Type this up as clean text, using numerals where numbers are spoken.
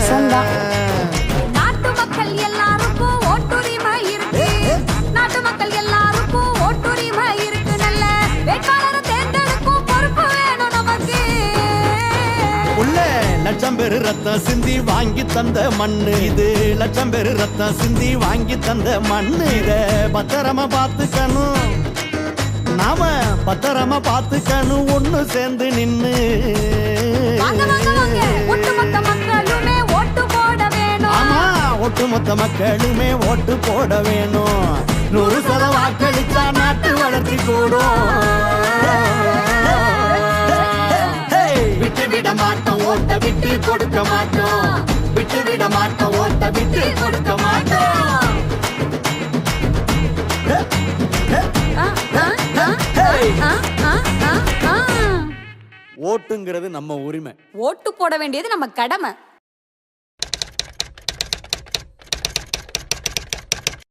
சொந்தம். நாட்டு மக்கள் எல்லாருக்கும் ஓட்டுரிமை இருக்கு. நாட்டு மக்கள் எல்லாருக்கும் ஓட்டுரிமை இருக்கு. நல்ல வேட்பாளரை தேர்ந்தெடுக்கும் பொறுப்பு வேணும் நமக்கு. உள்ள லட்சம் பேரு ரத்தம் சிந்தி வாங்கி தந்த மண்ணு இது. லட்சம் பேரு ரத்தம் சிந்தி வாங்கி தந்த மண்ணு. இத பத்திரமா பார்த்துக்கணும், நாம பத்திரமா பார்த்துக்கணும் ஒண்ணு சேர்ந்து நின்னு. வாங்க வாங்க வாங்க, ஒட்டுமொத்த மக்களுமே ஓட்டு போட வேணும். ஆமா, ஒட்டுமொத்த மக்களுமே ஓட்டு போட வேணும். 100% வாக்களிச்சா நாட்டு வளர்ச்சி கூடும். விட்டு விட மாட்டோம், ஓட்ட விட்டு கொடுக்க மாட்டோம். விட்டு விட மாட்டோம், ஓட்ட விட்டு கொடுக்க மாட்டோம். ஓட்டுங்கிறது நம்ம உரிமை. ஓட்டு போட வேண்டியது நம்ம கடமை.